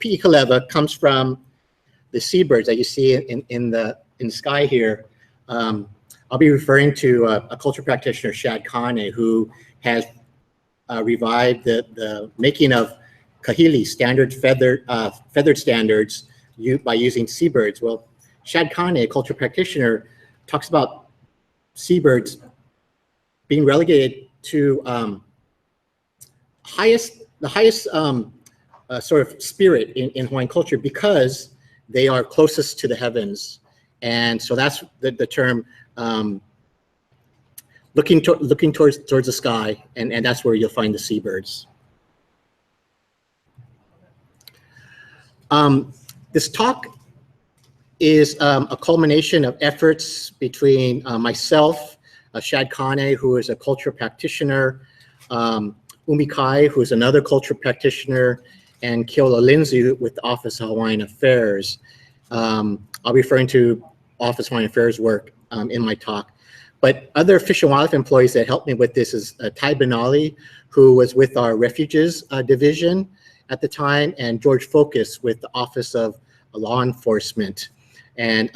pi'ikaleva comes from the seabirds that you see in the sky here. I'll be referring to a culture practitioner, Shad Kane, who has revived the making of kahili, standard feathered standards by using seabirds. Well, Shad Kane, a culture practitioner, talks about seabirds being relegated to the highest sort of spirit in Hawaiian culture because they are closest to the heavens. And so that's the term, looking towards the sky, and that's where you'll find the seabirds. This talk is a culmination of efforts between myself, Shad Kane, who is a cultural practitioner, Umi Kai, who is another cultural practitioner, and Keola Lindsay with the Office of Hawaiian Affairs. I'll be referring to Office of Hawaiian Affairs work in my talk. But other Fish and Wildlife employees that helped me with this is Ty Benali, who was with our Refuges Division at the time, and George Focus with the Office of Law Enforcement. And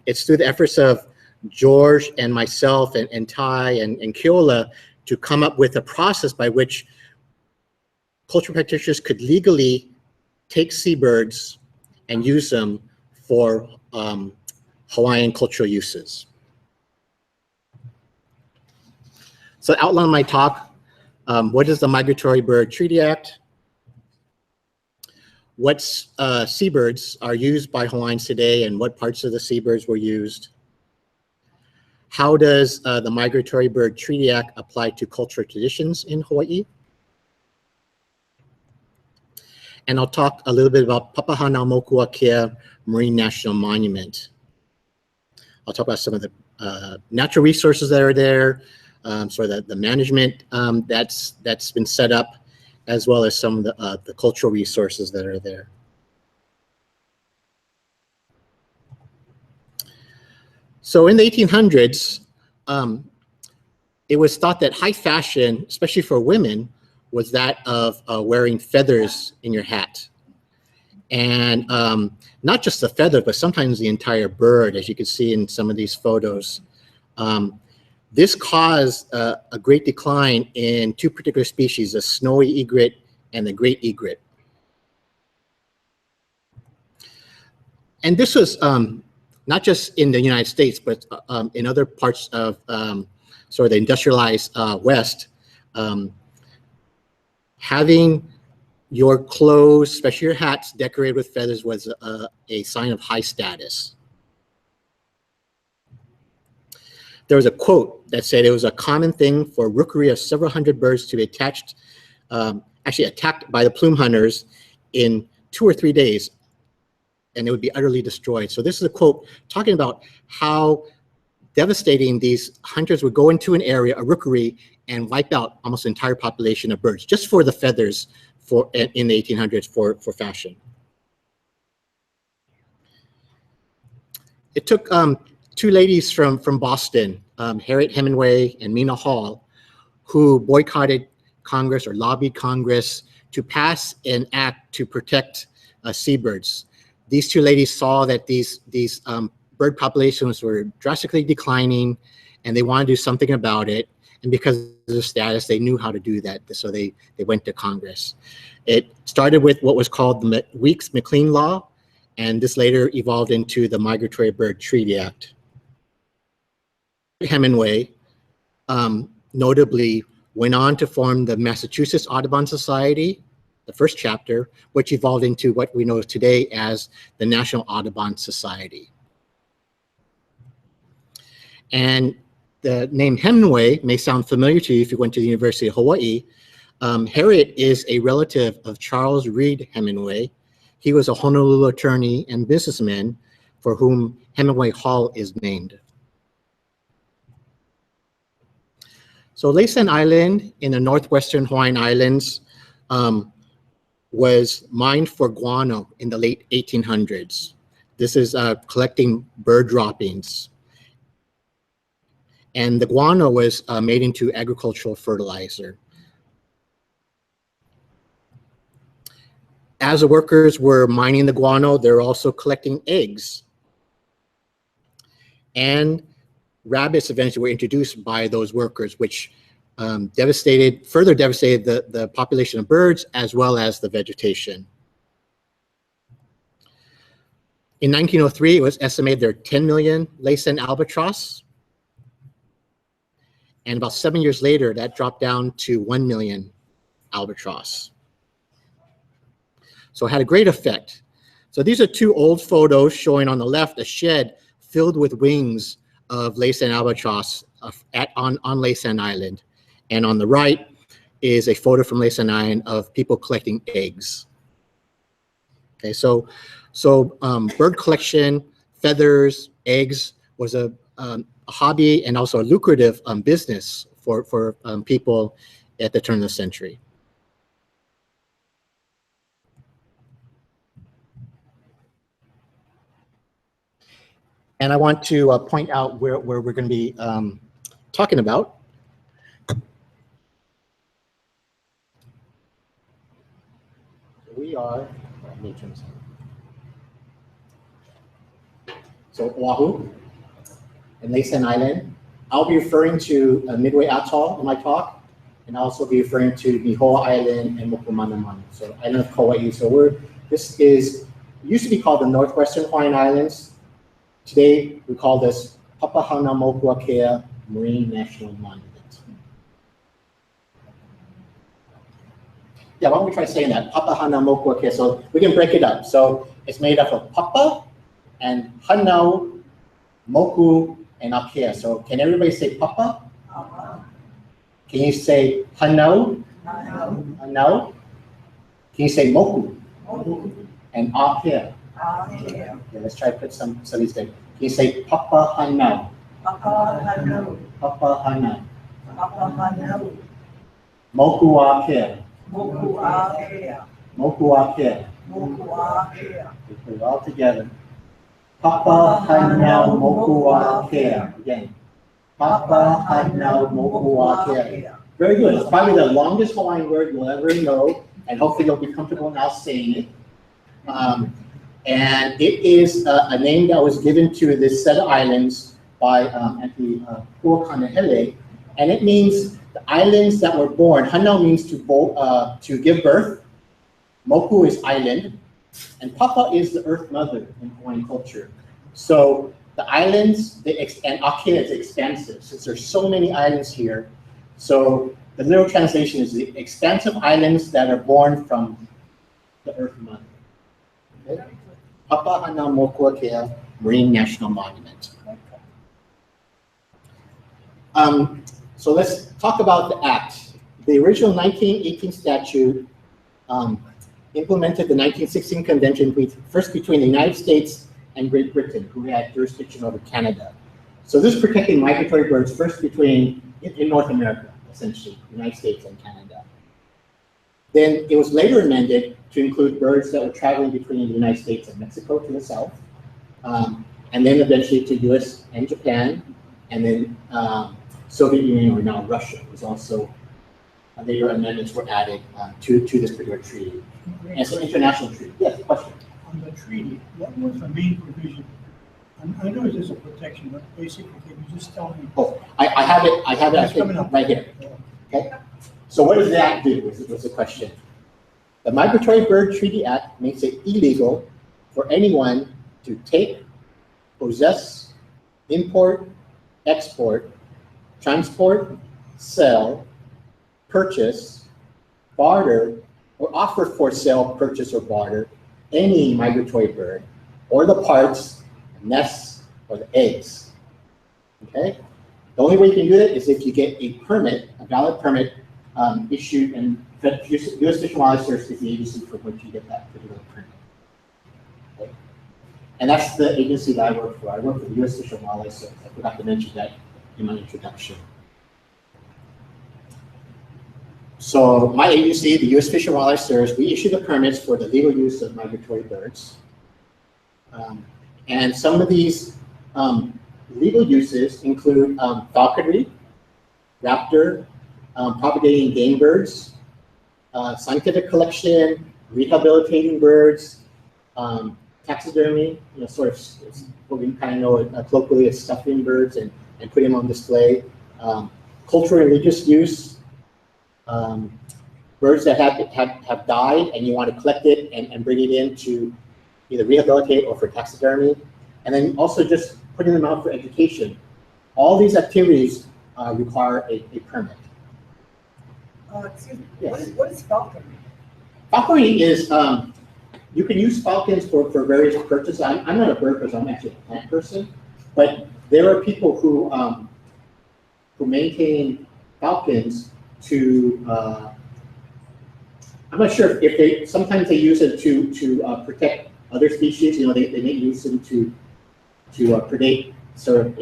it's through the efforts of George and myself and Ty and Keola to come up with a process by which cultural practitioners could legally take seabirds and use them for Hawaiian cultural uses. So outline of my talk, what is the Migratory Bird Treaty Act? What seabirds are used by Hawaiians today and what parts of the seabirds were used? How does the Migratory Bird Treaty Act apply to cultural traditions in Hawaii? And I'll talk a little bit about Papahanaumokuakea Marine National Monument. I'll talk about some of the natural resources that are there, sort of the management that's been set up, as well as some of the cultural resources that are there. So in the 1800s, it was thought that high fashion, especially for women, was that of wearing feathers in your hat. And not just the feather, but sometimes the entire bird, as you can see in some of these photos. This caused a great decline in two particular species, the snowy egret and the great egret. And this was not just in the United States, but in other parts of sort of the industrialized West. Having your clothes, especially your hats, decorated with feathers was a sign of high status. There was a quote that said it was a common thing for a rookery of several hundred birds to be attached, actually attacked by the plume hunters in 2 or 3 days, and it would be utterly destroyed. So this is a quote talking about how devastating these hunters would go into an area, a rookery, and wipe out almost the entire population of birds just for the feathers in the 1800s for fashion. It took two ladies from Boston, Harriet Hemingway and Mina Hall, who boycotted Congress or lobbied Congress to pass an act to protect seabirds. These two ladies saw that these bird populations were drastically declining, and they wanted to do something about it. And because of their status, they knew how to do that. So they went to Congress. It started with what was called the Weeks-McLean Law, and this later evolved into the Migratory Bird Treaty Act. Hemingway notably went on to form the Massachusetts Audubon Society, the first chapter, which evolved into what we know today as the National Audubon Society. And the name Hemingway may sound familiar to you if you went to the University of Hawaii. Harriet is a relative of Charles Reed Hemingway. He was a Honolulu attorney and businessman for whom Hemingway Hall is named. So Laysan Island in the northwestern Hawaiian Islands was mined for guano in the late 1800s. This is collecting bird droppings. And the guano was made into agricultural fertilizer. As the workers were mining the guano, they're also collecting eggs. And rabbits eventually were introduced by those workers, which further devastated the population of birds as well as the vegetation. In 1903, it was estimated there are 10 million Laysan albatross. And about 7 years later, that dropped down to 1 million albatross. So it had a great effect. So these are two old photos showing on the left a shed filled with wings of Laysan albatross on Laysan Island. And on the right is a photo from Laysan Island of people collecting eggs. Okay, so bird collection, feathers, eggs was a hobby and also a lucrative business for people at the turn of the century. And I want to point out where we're going to be talking about. We are, let me turn this on. So Oahu and Laysan Island. I'll be referring to Midway Atoll in my talk, and I'll also be referring to Nihoa Island and Mokumanamani, so island of Kauai. So this used to be called the Northwestern Hawaiian Islands. Today we call this Papahānaumokuākea Marine National Monument. Yeah, why don't we try saying that? Papahānaumokuākea. So we can break it up. So it's made up of papa and hanau, moku, and akea. So can everybody say papa? Can you say hanau? Hanau. Can you say moku? And akea? Yeah, let's try to put some of these things. Can you say papa hanau? Papa hanau. Papa hanau. Papa hanau. Moku akea. Moku akea. Moku akea. Moku akea. We put it all together. Papa hanau moku akea. Again. Papa hanau moku akea. Very good. It's probably the longest Hawaiian word you'll ever know, and hopefully you'll be comfortable now saying it. And it is a name that was given to this set of islands by at the Puakanahele, and it means the islands that were born. Hanau means to give birth. Moku is island, and Papa is the Earth Mother in Hawaiian culture. So the islands, and Akea is expansive, since there's so many islands here. So the literal translation is the expansive islands that are born from the Earth Mother. Okay? Papahānaumokuākea Marine National Monument. So let's talk about the act. The original 1918 statute implemented the 1916 convention first between the United States and Great Britain, who had jurisdiction over Canada. So this protected migratory birds first in North America, essentially, United States and Canada. Then it was later amended to include birds that were traveling between the United States and Mexico to the south, and then eventually to US and Japan, and then Soviet Union, or now Russia, was also, later amendments were added to this particular treaty. And some international treaty. Yes, question? On the treaty, what was the main provision? I know there's a protection, but basically, can you just tell me? Oh, I have it I think, right here. Okay. So what does that do, was the question. The Migratory Bird Treaty Act makes it illegal for anyone to take, possess, import, export, transport, sell, purchase, barter, or offer for sale, purchase, or barter any migratory bird, or the parts, the nests, or the eggs. Okay? The only way you can do that is if you get a permit, a valid permit, issued, and the U.S. Fish and Wildlife Service is the agency for which you get that particular permit. Okay? And that's the agency that I work for. I work for the U.S. Fish and Wildlife Service. I forgot to mention that in my introduction. So my agency, the U.S. Fish and Wildlife Service, we issue the permits for the legal use of migratory birds. And some of these legal uses include falconry, raptor, propagating game birds, scientific collection, rehabilitating birds, taxidermy, sort of it's what we kind of know colloquially as stuffing birds and putting them on display. Cultural and religious use, birds that have died and you want to collect it and bring it in to either rehabilitate or for taxidermy. And then also just putting them out for education. All these activities require a permit. Excuse me, Yes. what is falconry? Falconry is, you can use falcons for various purposes. I'm not a bird person, I'm actually a plant person. But there are people who maintain falcons to, I'm not sure if they, sometimes they use it to protect other species. They may use them to predate sort of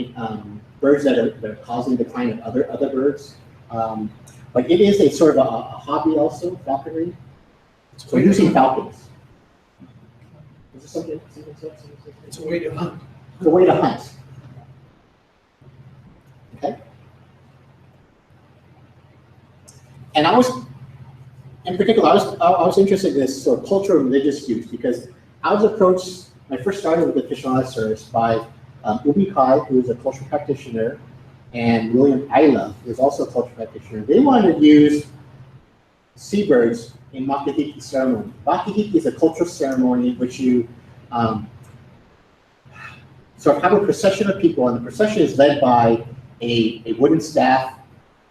birds that are causing decline of other birds. But it is a sort of a hobby also, falconry. So using falcons. Is this something? It's a way to hunt. It's a way to hunt. Okay. And in particular, I was interested in this sort of cultural and religious use because I was approached, when I first started with the Fish and Wildlife Service by Umi Kai, who is a cultural practitioner, and William Isla, who is also a cultural practitioner. They wanted to use seabirds in makahiki ceremony. Makahiki is a cultural ceremony in which you sort of have a procession of people, and the procession is led by a wooden staff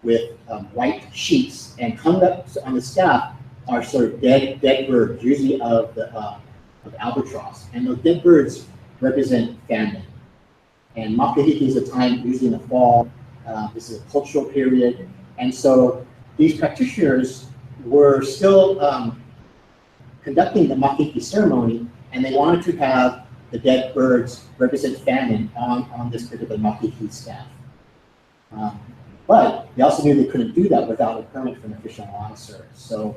with white sheets, and hung up on the staff are sort of dead birds, usually of albatross. And those dead birds represent famine. And makahiki is a time usually in the fall. This is a cultural period. And so these practitioners were still conducting the makahiki ceremony, and they wanted to have the dead birds represent famine on this particular makahiki staff. But they also knew they couldn't do that without a permit from the Fish and Wildlife Service. So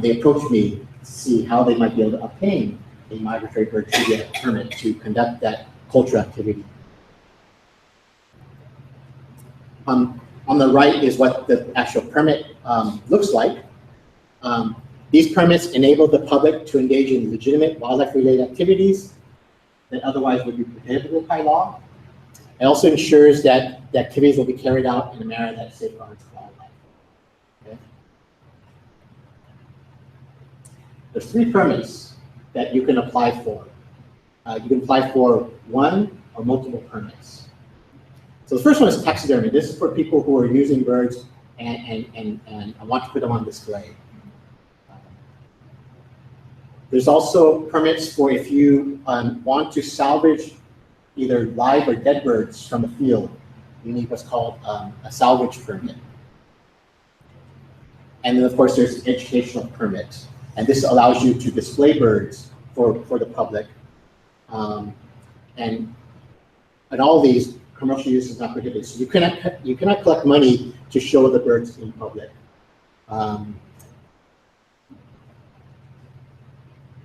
they approached me to see how they might be able to obtain a migratory bird to get a permit to conduct that cultural activity. On the right is what the actual permit looks like. These permits enable the public to engage in legitimate wildlife-related activities that otherwise would be prohibited by law. It also ensures that the activities will be carried out in a manner that safeguards wildlife. Okay. There's 3 permits that you can apply for. You can apply for 1 or multiple permits. So the first one is taxidermy. This is for people who are using birds and want to put them on display. There's also permits for if you want to salvage either live or dead birds from the field. You need what's called a salvage permit. And then of course there's an educational permit. And this allows you to display birds for the public. And all these, commercial use is not prohibited. So you cannot collect money to show the birds in public.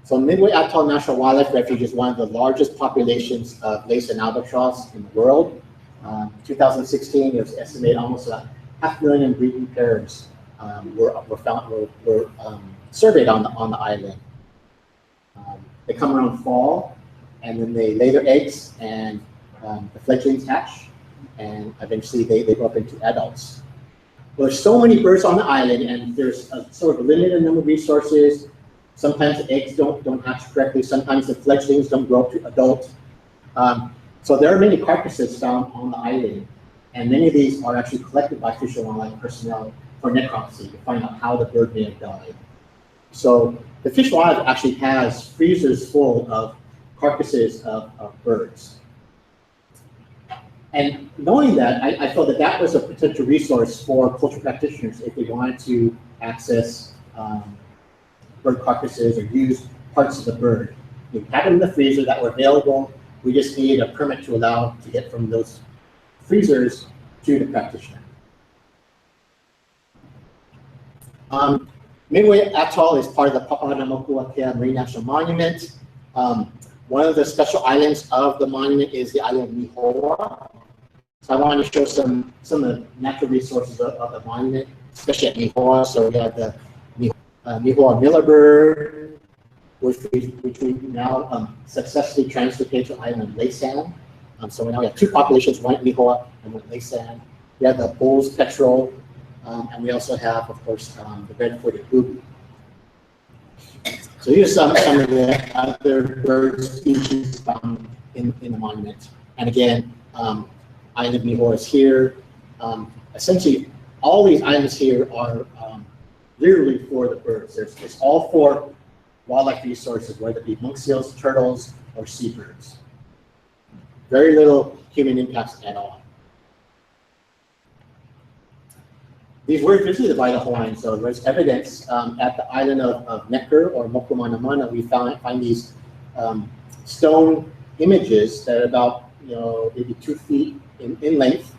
So Midway Atoll National Wildlife Refuge is one of the largest populations of lace and albatross in the world. 2016, it was estimated almost 500,000 breeding pairs were surveyed on the island. They come around fall, and then they lay their eggs, and the fledglings hatch, and eventually they grow up into adults. Well, there's so many birds on the island, and there's a sort of limited number of resources. Sometimes the eggs don't hatch correctly. Sometimes the fledglings don't grow up to adult. So there are many carcasses found on the island, and many of these are actually collected by Fish and Wildlife personnel for necropsy to find out how the bird may have died. So the Fish and Wildlife actually has freezers full of carcasses of birds. And knowing that, I felt that that was a potential resource for cultural practitioners if they wanted to access bird carcasses or use parts of the bird. We had them in the freezer that were available. We just needed a permit to allow to get from those freezers to the practitioner. Midway Atoll is part of the Papahānaumokuākea Marine National Monument. One of the special islands of the monument is the island of Nihoa. So I wanted to show some of the natural resources of the monument, especially at Nihoa. So we have the Nihoa miller bird, which we now successfully translocated to island of Laysan. So now we have two populations, one at Lihoa and one at Laysan. We have the bull's petrel, and we also have, of course, the red-footed booby. So here's some of the other bird species found in the monument. And again, island of Lihoa is here. Essentially, all these islands here are literally for the birds. It's all for wildlife resources, whether it be monk seals, turtles, or seabirds. Very little human impacts at all. These were visited by the Hawaiians, so there's evidence at the island of Necker or Mokumanamana. We find these stone images that are about maybe 2 feet in length.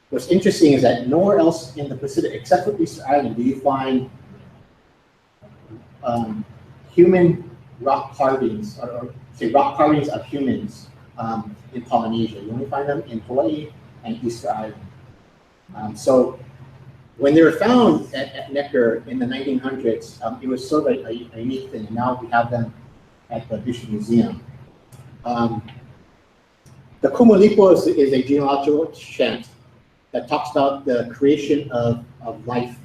What's interesting is that nowhere else in the Pacific, except for Easter Island, do you find human rock carvings, or say rock carvings of humans in Polynesia. You only find them in Hawaii and Easter Island. So when they were found at Necker in the 1900s, it was sort of a unique thing, and now we have them at the Bishop Museum. The Kumulipo is a genealogical chant that talks about the creation of life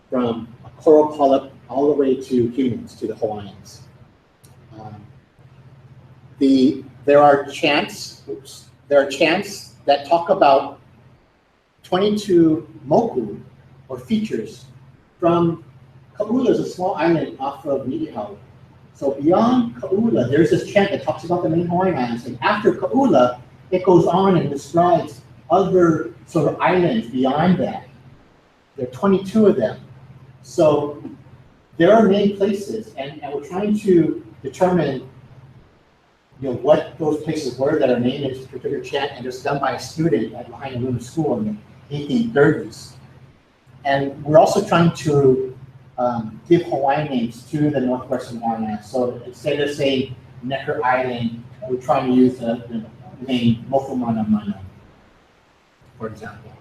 from a coral polyp all the way to humans, to the Hawaiians. There are chants that talk about 22 moku, or features, from Ka'ula is a small island off of Niihau. So beyond Ka'ula, there's this chant that talks about the main Hawaiian Islands, and after Ka'ula, it goes on and describes other sort of islands beyond that. There are 22 of them. So there are many places, and we're trying to determine what those places were that are named in this particular chant, and it was done by a student at Honolulu School in the 1830s. And we're also trying to give Hawaiian names to the Northwestern Hawaiian. So instead of saying Necker Island, we're trying to use the name Mokumanamana, for example.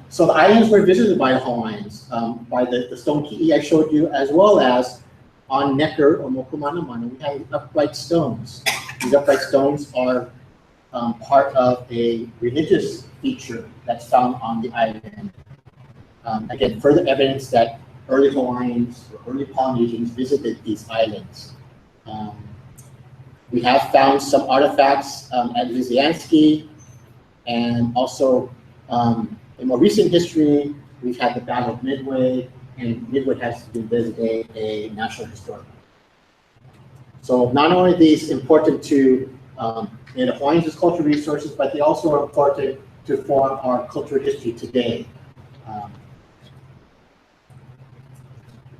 So the islands were visited by the Hawaiians, by the stone ki'i I showed you, as well as on Necker or Mokumanamana, we have upright stones. These upright stones are part of a religious feature that's found on the island. Again, further evidence that early Hawaiians or early Polynesians visited these islands. We have found some artifacts at Lisiansky, and also in more recent history, we've had the Battle of Midway, and Midway has been designated a national historic. So not only are these important to the Hawaiians' cultural resources, but they also are important to form our cultural history today.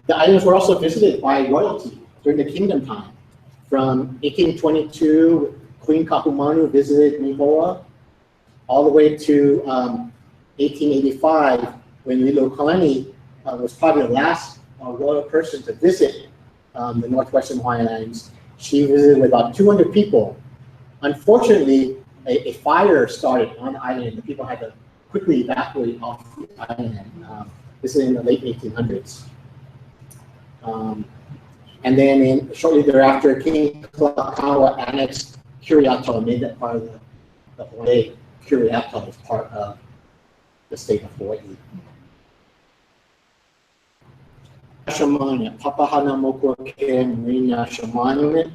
The islands were also visited by royalty during the kingdom time. From 1822, Queen Kahumanu visited Nihoa, all the way to 1885, when Liliuokalani was probably the last royal person to visit the Northwestern Hawaiian Islands. She visited with about 200 people. Unfortunately, a fire started on the island, and the people had to quickly evacuate off the island. This is in the late 1800s. And then shortly thereafter, King Kalakaua annexed Kiriatou and made that part of the Hawaii. Kiriatou is part of the state of Hawaii. National Monument, Papahānaumokuākea Marine National Monument,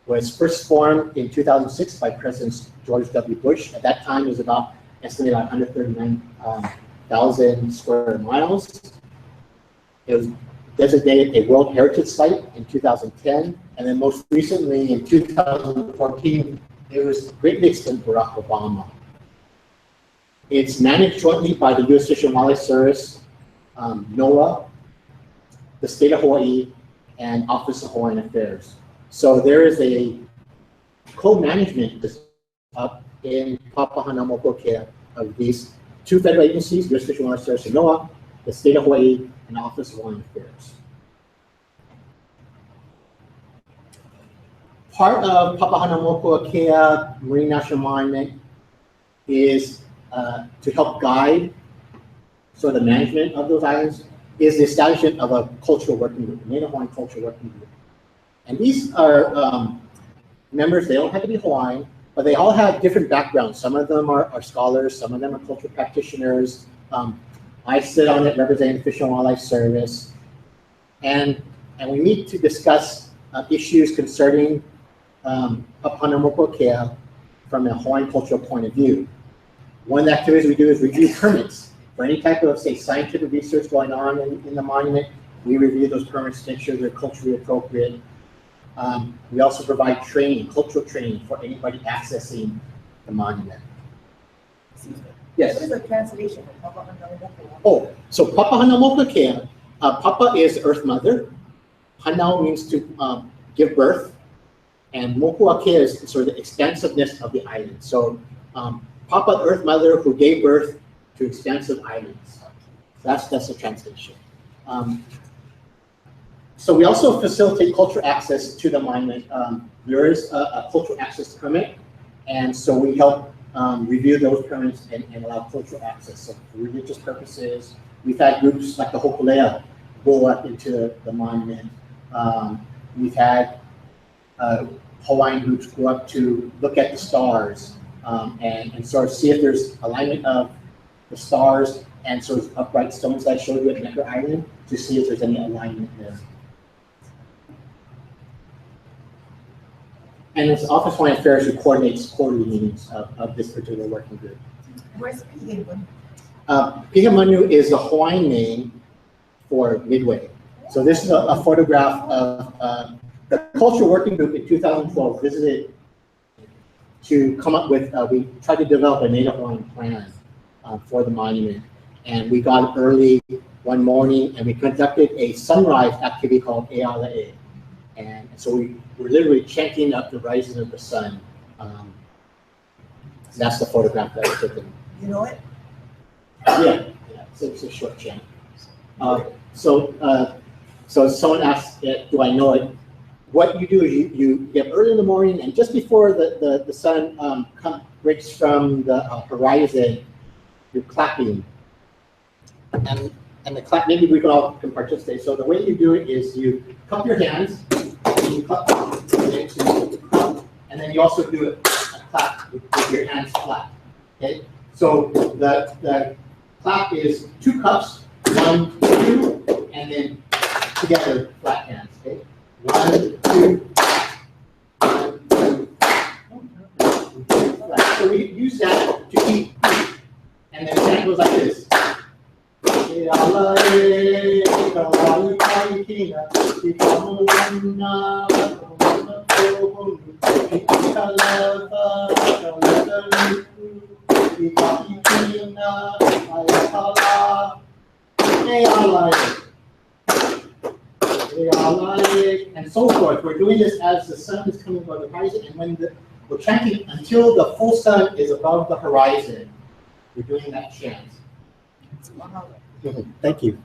was first formed in 2006 by President George W. Bush. At that time, it was about estimated 139,000 square miles. It was designated a World Heritage Site in 2010, and then most recently in 2014, it was greatly extended Barack Obama. It's managed jointly by the U.S. Fish and Wildlife Service, NOAA, the State of Hawaii, and Office of Hawaiian Affairs. So there is a co-management up in Papahānaumokuākea of these two federal agencies, U.S. Fish and Wildlife Service and NOAA, the State of Hawaii, and Office of Hawaiian Affairs. Part of Papahānaumokuākea Marine National Monument is to help guide sort of the management of those islands. is the establishment of a cultural working group, a Native Hawaiian cultural working group. And these are members, they don't have to be Hawaiian, but they all have different backgrounds. Some of them are scholars, some of them are cultural practitioners. I sit on it representing Fish and Wildlife Service. And we meet to discuss issues concerning Hanauma from a Hawaiian cultural point of view. One of the activities we do is review permits for any type of, say, scientific research going on in the monument. We review those permits to make sure they're culturally appropriate. We also provide training, cultural training for anybody accessing the monument. Excuse me. Yes. What is the translation of Papa Hanauma? Oh, so Papa Hanauma, Papa is Earth Mother. Hanau means to give birth, and Mokuake is sort of the expansiveness of the island. So Papa, Earth Mother, who gave birth to expansive islands. That's the translation. So we also facilitate cultural access to the monument. There is a cultural access permit, and so we help review those permits and allow cultural access. So for religious purposes, we've had groups like the Hokulea go up into the monument. We've had Hawaiian groups go up to look at the stars and sort of see if there's alignment of the stars and sort of upright stones that I showed you at Necker Island to see if there's any alignment there. And it's Office of Hawaiian Affairs who coordinates quarterly meetings of this particular working group. Where's Pihimun? Pihamanu is the Hawaiian name for Midway. So this is a photograph of the cultural working group in 2012 visited to come up with, we tried to develop a Native Hawaiian plan for the monument. And we got up early one morning and we conducted a sunrise activity called Ealae. And so we were literally chanting up the rising of the sun. That's the photograph that was taken. You know it? Yeah, it's a short chant. So someone asked, do I know it? What you do is you get up early in the morning, and just before the sun breaks from the horizon, you're clapping. And the clap, maybe we can participate. So the way you do it is you cup your hands, and you clap, and then you also do a clap with your hands flat. Okay. So the clap is 2 cups, 1, 2, and then together flat hands. Okay. 1, 2, 1, 2. Right. So we use that to keep, and then the chant goes like this. And so forth. We're doing this as the sun is coming above the horizon, and when we're chanting until the full sun is above the horizon. We're doing that chant. Thank you.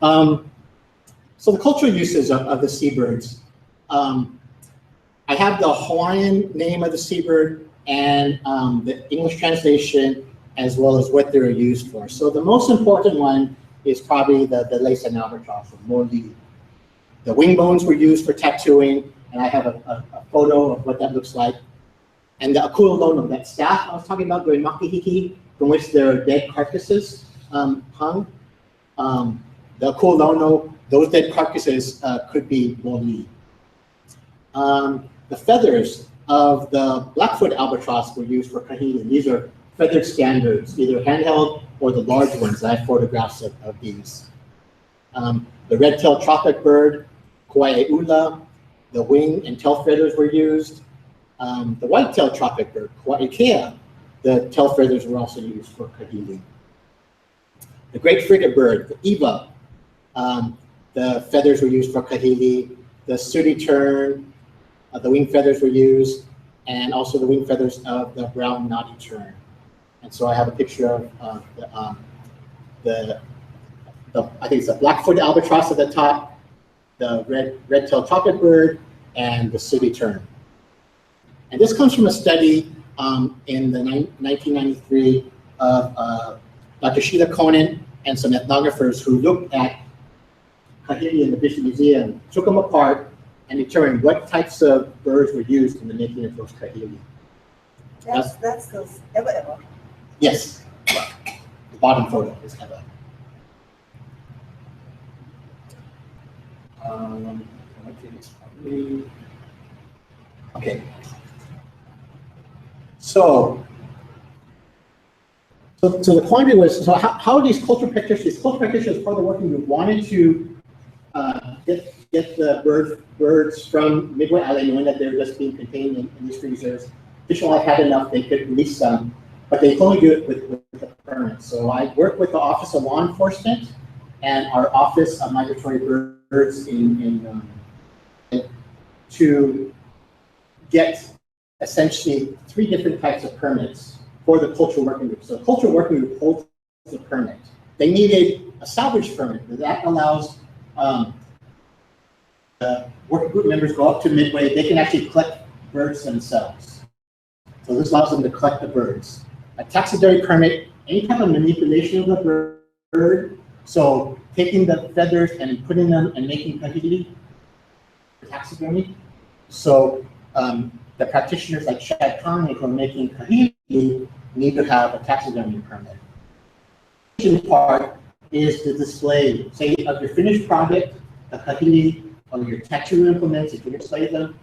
So the cultural uses of the seabirds. I have the Hawaiian name of the seabird and the English translation, as well as what they're used for. So the most important one is probably the lace-and albatross, or moli. The wing bones were used for tattooing, and I have a photo of what that looks like. And the akua lono, that staff I was talking about during makihiki, from which their dead carcasses hung. The akua lono, those dead carcasses could be moli. The feathers of the Blackfoot albatross were used for kahili. These are feathered standards, either handheld or the large ones. I have photographs of these. The red-tailed tropic bird, Kauai'ula, the wing and tail feathers were used. The white-tailed tropic bird, Kauai'ikea, the tail feathers were also used for kahili. The great frigate bird, the iwa, the feathers were used for kahili. The sooty tern, the wing feathers were used, and also the wing feathers of the brown knotty tern. And so I have a picture of the I think it's the Blackfoot albatross at the top, the red-tailed tropic bird, and the sooty tern. And this comes from a study in the 1993 of Dr. Sheila Conan and some ethnographers who looked at kahili in the Bishop Museum, took them apart, and determined what types of birds were used in the making of those kahili. That's those ever. Yes, the bottom photo is Eva. I think it's probably, okay. So the point was, so how these cultural practitioners, part of the working group, wanted to get the birds from Midway Island, knowing that they're just being contained in these freezers. Fish and Wildlife had enough, they could release them, but they could only do it with a permit. So I worked with the Office of Law Enforcement and our Office of Migratory Birds to get essentially 3 different types of permits for the cultural working group. So the cultural working group holds the permit. They needed a salvage permit. That allows the working group members go up to Midway. They can actually collect birds themselves. So this allows them to collect the birds. A taxidermy permit, any type of manipulation of the bird. So taking the feathers and putting them and making kahili for taxidermy. So the practitioners like Shad Khan who are making kahili need to have a taxidermy permit. The part is the display, say, of your finished product, the kahili, or your tattoo implements. If you display them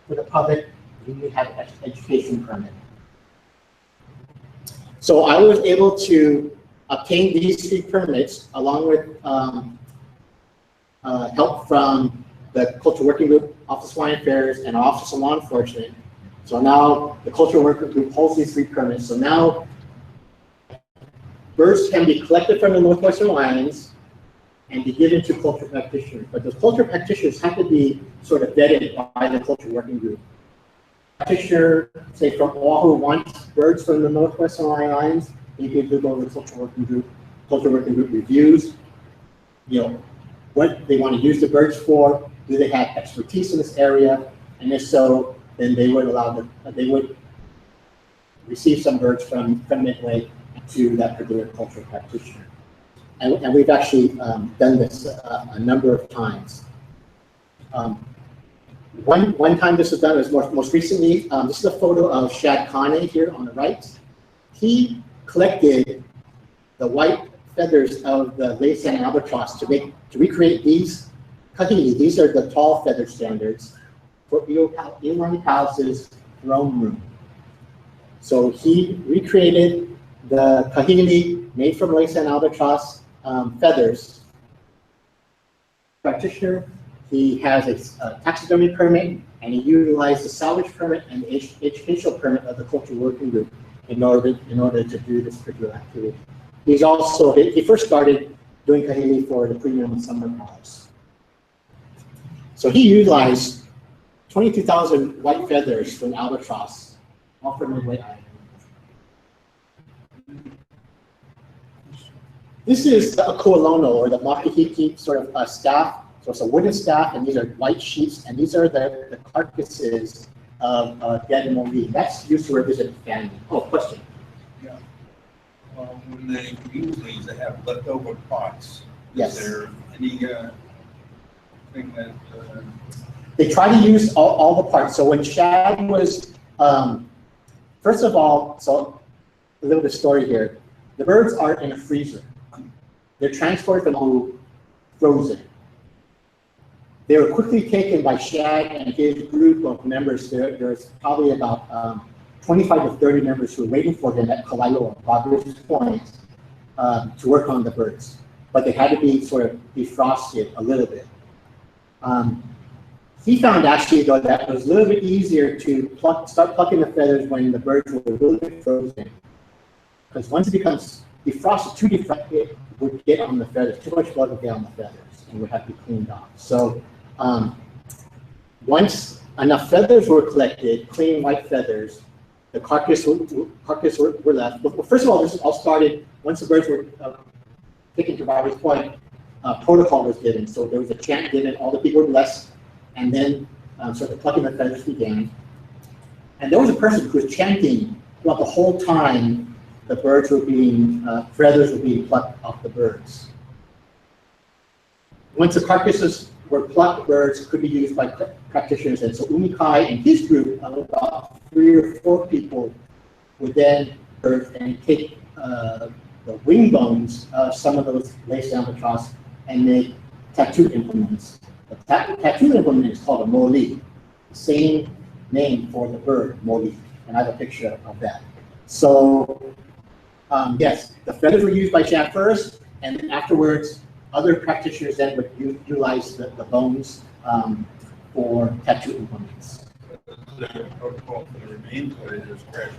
for the public, you need to have an education permit. So I was able to obtain these 3 permits along with help from the Cultural Working Group, Office of Hawaiian Affairs, and Office of Law Enforcement. So now the Cultural Working Group holds these 3 permits. So now birds can be collected from the Northwestern Islands and be given to cultural practitioners. But those cultural practitioners have to be sort of vetted by the Cultural Working Group. Practitioner, say from Oahu, wants birds from the Northwestern Islands, you can go to the Cultural Working Group. Cultural Working Group reviews, what they want to use the birds for. Do they have expertise in this area? And if so, then they would they would receive some birds from Midway to that particular cultural practitioner. And we've actually done this a number of times. One time this was done was most recently. This is a photo of Shad Kane here on the right. He collected the white feathers of the Laysan albatross to recreate these kahili. These are the tall feather standards for Iolani Palace's throne room. So he recreated the kahili made from Laysan albatross feathers. Practitioner, he has a taxidermy permit, and he utilized the salvage permit and the educational permit of the Cultural Working Group in order to do this particular activity. He's also, he first started doing kahili for the Premium Summer Palace. So he utilized 22,000 white feathers from albatross, all from Midway Island. This is the akualono, or the makahiki sort of staff. So it's a wooden staff, and these are white sheets, and these are the carcasses of dead mo'i. That's used to represent family. Oh, question? Yeah. When they use these, they have leftover parts. Yes. Is there any thing that? They try to use all the parts. So when Shad was, first of all, so a little bit of story here. The birds are in a freezer. They're transported from Honolulu, frozen. They were quickly taken by Shad and his group of members. There's probably about 25 to 30 members who were waiting for him at Kalaioa, Bobby's Point, to work on the birds. But they had to be sort of defrosted a little bit. He found actually, though, that it was a little bit easier to start plucking the feathers when the birds were a little bit frozen. Because once it becomes defrosted, too defrosted, it would get on the feathers. Too much blood would get on the feathers and would have to be cleaned off. So once enough feathers were collected, clean white feathers, the carcass were left. But first of all, this all started once the birds were taken to Bobby's Point. Protocol was given. So there was a chant given, all the people were blessed, and then so the plucking of feathers began. And there was a person who was chanting throughout the whole time the birds were being, feathers were being plucked off the birds. once the carcasses were plucked, birds could be used by practitioners. And so Umikai and his group of about 3 or 4 people would then birth and take the wing bones of some of those lace albatross and make tattoo implements. The tattoo implement is called a moli, the same name for the bird, moli, and I have a picture of that. So yes, the feathers were used by Shad first, and then afterwards, other practitioners then would utilize the bones for tattoo implements.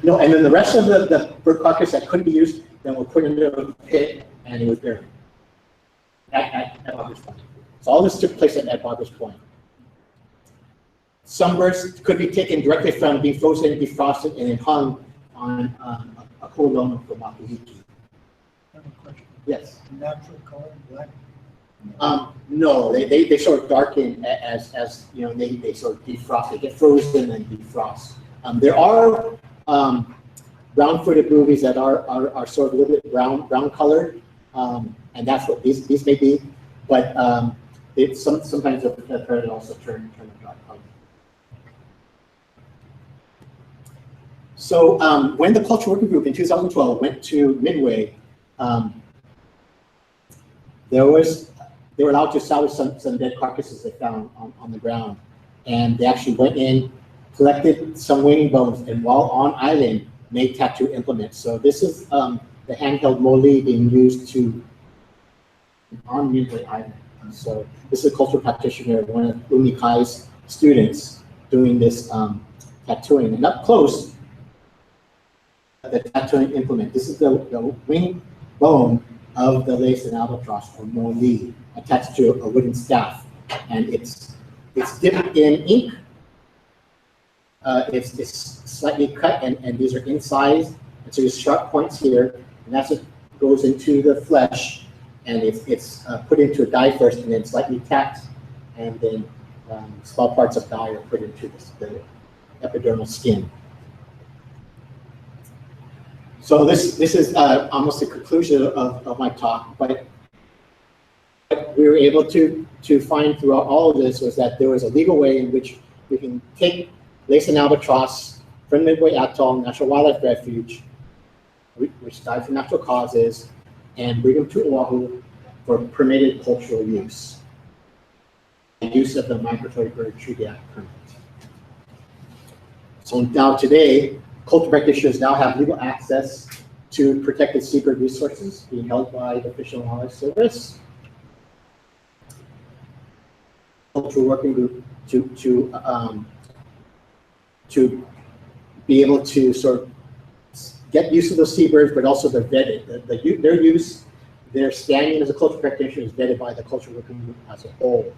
No, and then the rest of the bird carcass that couldn't be used, then were put into a pit and it was buried at Barbara's Point. So all this took place at Barbara's Point. Some birds could be taken directly from being frozen, defrosted, and then hung on a colon from Makahiki. I have a question. Yes. Natural color, black? No, they sort of darken as you know, they sort of defrost, they get frozen and defrost. There are brown-footed boobies that are sort of a little bit brown colored, and that's what these may be. But sometimes the parrot also turn a dark color. So when the cultural working group in 2012 went to Midway, they were allowed to salvage some dead carcasses they found on the ground, and they actually went in, collected some wing bones, and while on island, made tattoo implements. So this is the handheld moli being used on Midway Island. And so this is a cultural practitioner, one of Umikai's students, doing this tattooing. And up close, the tattooing implement. This is the wing bone of the lace and albatross, or moli, attached to a wooden staff, and it's dipped in ink. It's slightly cut, and these are incised, and so there's sharp points here, and that's what goes into the flesh, and it's put into a dye first, and then slightly tacked, and then small parts of dye are put into the epidermal skin. So this is almost the conclusion of my talk, but what we were able to find throughout all of this was that there was a legal way in which we can take lace and albatross from Midway Atoll Natural Wildlife Refuge, which died from natural causes, and bring them to Oahu for permitted cultural use. The use of the Migratory Bird Treaty Act permit. So now today, cultural practitioners now have legal access to protected seabird resources being held by the Fish and Wildlife Service. Cultural working group to be able to sort of get use of those seabirds, but also they're vetted. Their use, their standing as a cultural practitioner is vetted by the cultural working group as a whole.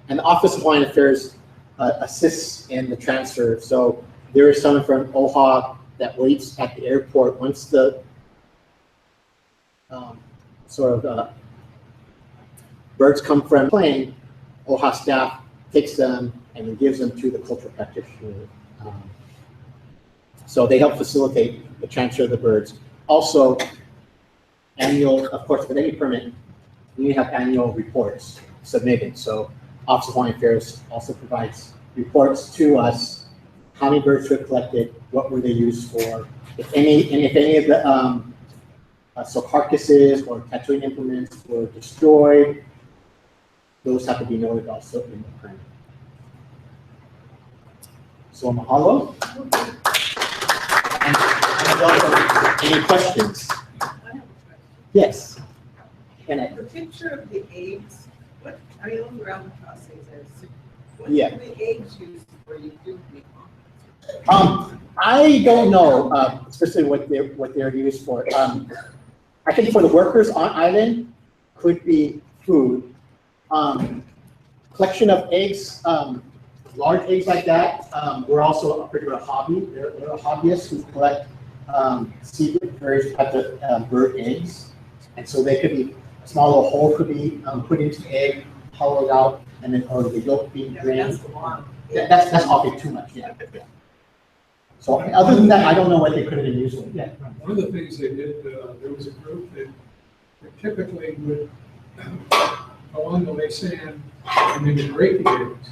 And the Office of Hawaiian Affairs assists in the transfer. So there is someone from OHA that waits at the airport once the birds come from the plane. OHA staff takes them and then gives them to the cultural practitioner. So they help facilitate the transfer of the birds. Also, annual, of course, with any permit, we have annual reports submitted. So Office of Hawaiian Affairs also provides reports to us, how many birds were collected, what were they used for, if any of the so carcasses or tattooing implements were destroyed, those have to be noted also in the permit. So mahalo. And any questions? I have a question. Yes. Can I? The picture of the eggs, what are you around the process? What Yeah. are the eggs used for? You do me. I don't know specifically what they're used for. I think for the workers on island could be food. Collection of eggs, large eggs like that, were also a particular hobby. There are hobbyists who collect seabird, various types of bird eggs, and so they could be a small little hole could be put into the egg, hollowed out, and then the yolk being drained. That's the one. That's probably too much. Yeah. So other than that, I don't know what they could have been used for. Yeah. One of the things they did, there was a group that typically would along the lake sand, and they would break the eggs.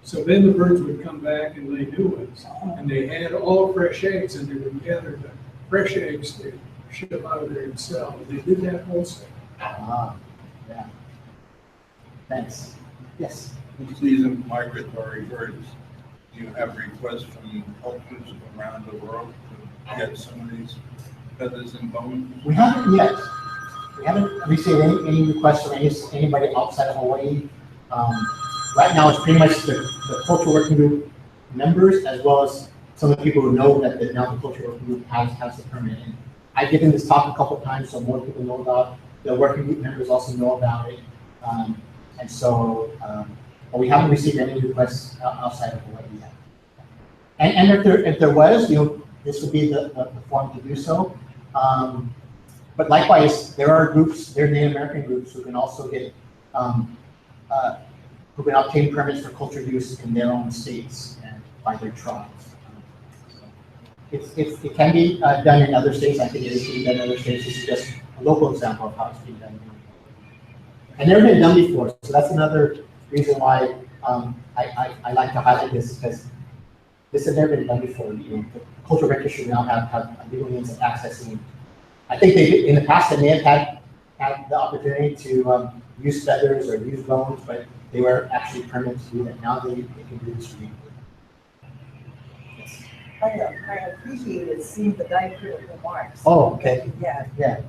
So then the birds would come back and lay new ones, and they had all fresh eggs, and they would gather the fresh eggs to ship out of there and sell. They did that wholesale. Ah, yeah. Thanks. Yes. These are migratory birds. Do you have requests from cultures around the world to get some of these feathers and bones? We haven't yet. We haven't received any requests from anybody outside of Hawaii. Right now, it's pretty much the cultural working group members, as well as some of the people who know that now the cultural working group has the permit. And I've given this talk a couple of times, so more people know about it. The working group members also know about it. And so, but we haven't received any requests outside of Hawaii yet. And if there was, this would be the forum to do so. But likewise, there are Native American groups who can also get, who can obtain permits for culture use in their own states and by their tribes. It can be done in other states. I think it is being done in other states. This is just a local example of how it's being done. And never been done before, so that's another reason why I like to highlight this, because this has never been done before. The cultural records should now have legal means of accessing. I think in the past they may have had the opportunity to use feathers or use bones, but they were actually permitted to do that. Now they can do this legally. I appreciated seeing the diacritical marks. Oh, okay. Yeah, Yeah.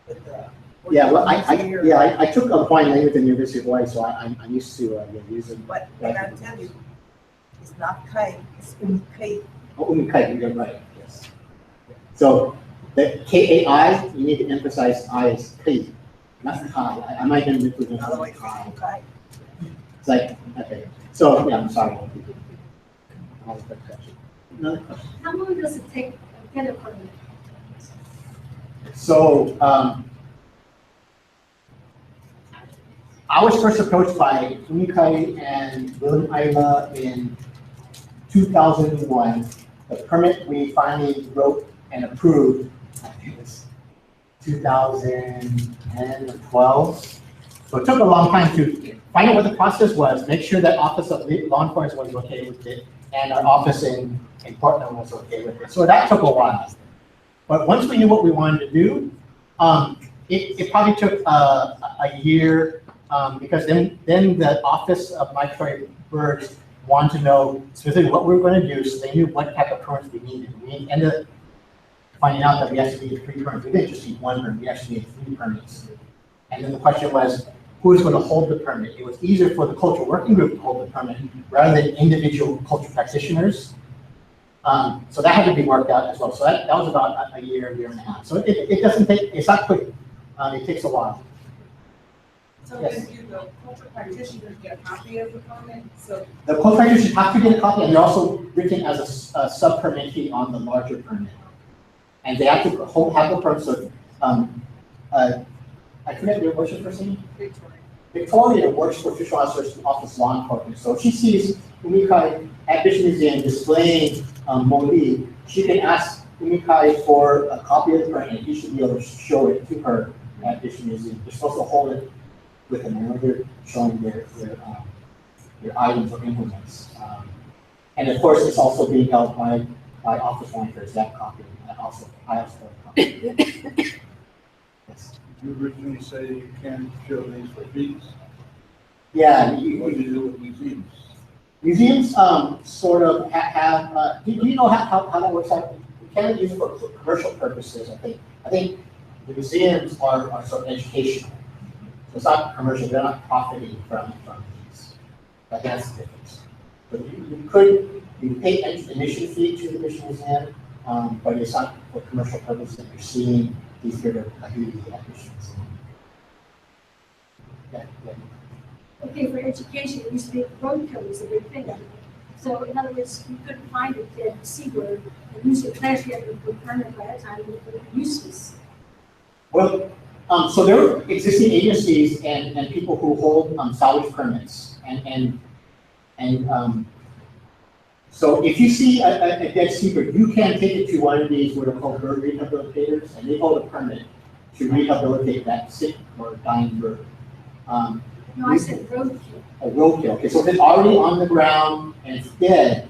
With the. Yeah, well, I took Hawaiian language at the University of Hawaii, so I'm used to using. But I gotta tell you, it's not kai, it's umkai. Oh, umikai, you're right. Yes. So the Kai, you need to emphasize I as kai, not kai. I might have been representing Otherwise, kai. it's umkai. It's like, okay. So yeah, I'm sorry. Another question. How long does it take to get a permit? So I was first approached by Umikai and William Ayla in 2001. The permit we finally wrote and approved, I think it was 2010 or 12. So it took a long time to find out what the process was, make sure that Office of Law Enforcement was okay with it, and our office in Portland was okay with it. So that took a while. But once we knew what we wanted to do, it probably took a year, because then the Office of Migratory Birds wanted to know specifically what we were going to do, so they knew what type of permits we needed. We ended up finding out that we actually needed 3 permits. We didn't just need 1 permit, we actually needed 3 permits. And then the question was, who is going to hold the permit? It was easier for the cultural working group to hold the permit rather than individual cultural practitioners. So that had to be worked out as well. So that was about a year and a half. So it doesn't take, it's not quick. It takes a while. So Yes. then do the cultural practitioners get a copy of the permit? So The cultural practitioners have to get a copy, and they're also written as a sub-permittee on the larger permit. And they have to have the permit, so, I forget your worship person? Victoria. Victoria works for Official Office Law Enforcement. So if she sees Umikai at Bishop Museum displaying Moli, she can ask Umikai for a copy of the permit. He should be able to show it to her at Bishop Museum. They're supposed to hold it with them whenever they're showing their items or implements. And of course, it's also being held by Office Monitors, that copy. I also have a copy. Yes. You originally say you can't show these for fees. Yeah, What do you do with museums? museums sort of have, do you know how that works out? We can't use it for commercial purposes, I think the museums are sort of educational. So it's not commercial, they're not profiting from these. But that's the difference. But you pay admission fee to the Mission Museum, but it's not for commercial purposes. You're seeing these here at Mission Museum. Yeah. Okay, for education, it used to be roadkill was a big thing. So in other words, you couldn't find a dead seabird, and usually class you had to put permit by that time, it would be useless. Well, so there are existing agencies and people who hold salvage permits, so if you see a dead seabird, you can take it to one of these what are called bird rehabilitators, and they hold a permit. to rehabilitate that sick or dying bird. No, I said roadkill. A roadkill. Okay, so if it's already on the ground and it's dead,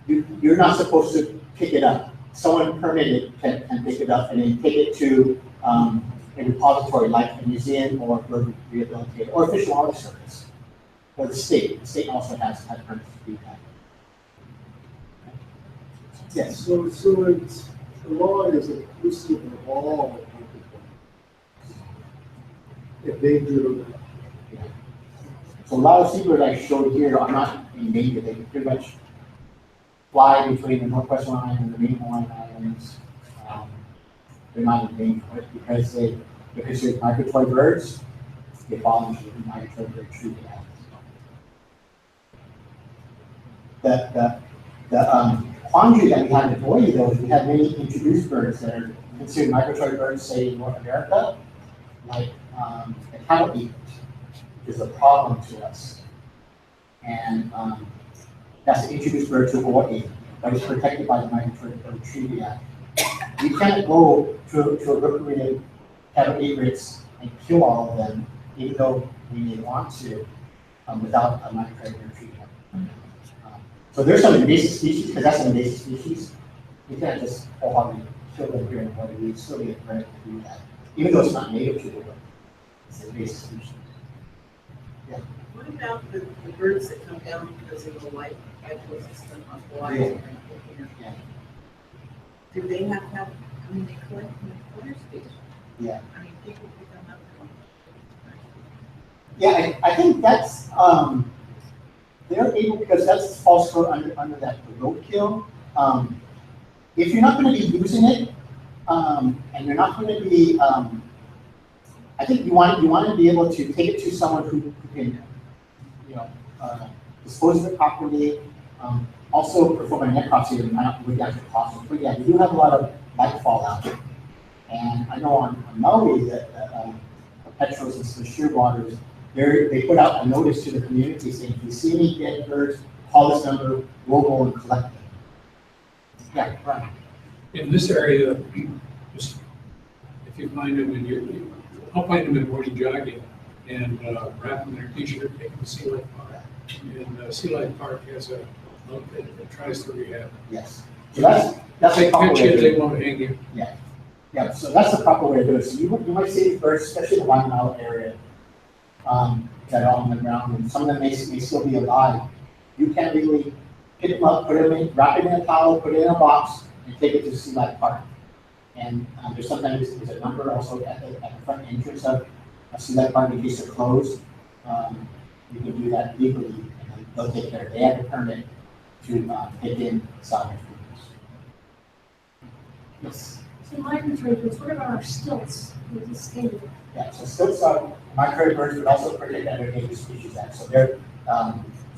you're not supposed to pick it up. Someone permitted can pick it up and then take it to a repository like a museum or bird rehabilitator or Fish and Wildlife Service or the state. The state also has permits to do that. Yes. So it's, the law is inclusive of all endangered. So a lot of seabirds I showed here are not endangered. They can pretty much fly between the Northwestern Islands and the main Hawaiian Islands. They're not endangered because they're considered migratory birds. They fall into the Migratory Bird Treaty Act. The quandary that we have in Hawaii, though, is we have many introduced birds that are considered migratory birds, say in North America, like the Hawai'i is a problem to us. And that's an introduced bird to Hawaii, but it's protected by the Migratory Bird Treaty Act. We can't go to a recreated Hawai'i egrets and kill all of them, even though we may want to, without a Migratory Bird Treaty Act. So there's some invasive species, because that's an invasive species. We can't just wholeheartedly kill them here in Hawaii. We still get permit to do that, even though it's not native to the world. It's an invasive species. Yeah. What about the birds that come down because of the white ecosystem of Hawaii? Yeah. Do they have to have, I mean, they collect in the water station. Yeah. I mean, people pick them up. Yeah, I think that's, they're able, because that's falls under that roadkill. If you're not going to be using it, and you're not going to be, I think you want to be able to take it to someone who can, dispose of it properly. Also perform a necropsy with the actual cost. But yeah, we do have a lot of light fallout. And I know on Maui that Petros and the Shearwaters, they put out a notice to the community saying, if you see any dead birds, call this number, we'll go and collect them. Yeah, right. In this area, just if you find them I'll find them in morning jogging and wrap them in their t-shirt, take them to Sea Life Park. And Sea Life Park has a outfit that tries to rehab. Yes. So that's They the proper catch way you, to they do it. won't hang you. Yeah. Yeah, so that's the proper way to do it. So you might see these birds, especially in the 1 mile area, that are on the ground, and some of them may still be alive. You can't really pick them up, put them in, wrap it in a towel, put it in a box, and take it to Sea Life Park. And there's sometimes a number also at the front entrance of Sea Life Park in case they're closed. You can do that legally, and they'll take care of it. They have a permit to take in salvage foods. Yes. So migratory birds, what about our stilts? With the state? Yeah, so stilts are migratory birds, but also protected under Endangered Species Act. So they're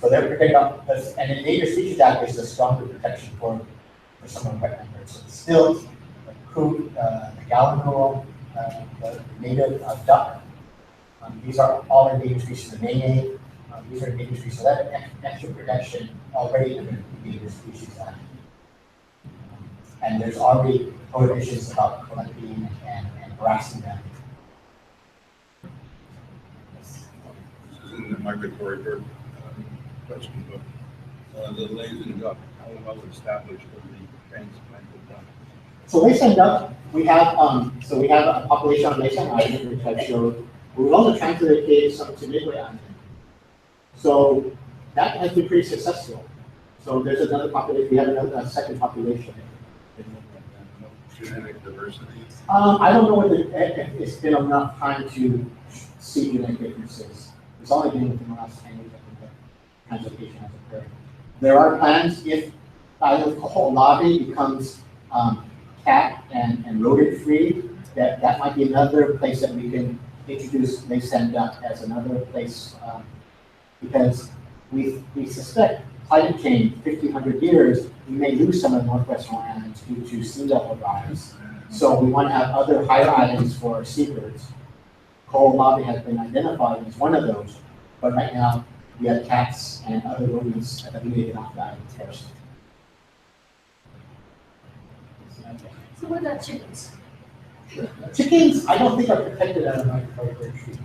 protected. An Endangered Species Act is a stronger protection for some of the wetland birds. So the stilts, the coot, the gallinule, the native duck. These are all endangered species. The nene, these are endangered species. So that extra protection already under the Endangered Species Act. And there's already prohibitions about collecting and harassing them. This isn't a migratory bird question, but the lazy duck, how well established are the transplanted duck? So Laysan duck, we have a population on Laysan Island, which I showed. We've also translated some to Midway Island. So that has been pretty successful. So there's another population. We have a second population. Genetic diversity? I don't know if it's been enough time to see genetic differences. It's only been within the last 10 years that translocation has occurred. There are plans if the island of Hawaii becomes cat and rodent free, that might be another place that we can introduce Laysan duck as another place, because we suspect climate change, 1,500 years, we may lose some of the Northwestern islands due to sea level rise. So we want to have other higher islands for seabirds. Ko'olawe has been identified as one of those, but right now we have cats and other rodents that we may get off the island first. So what about chickens? Chickens, I don't think are protected out of migratory bird treaty.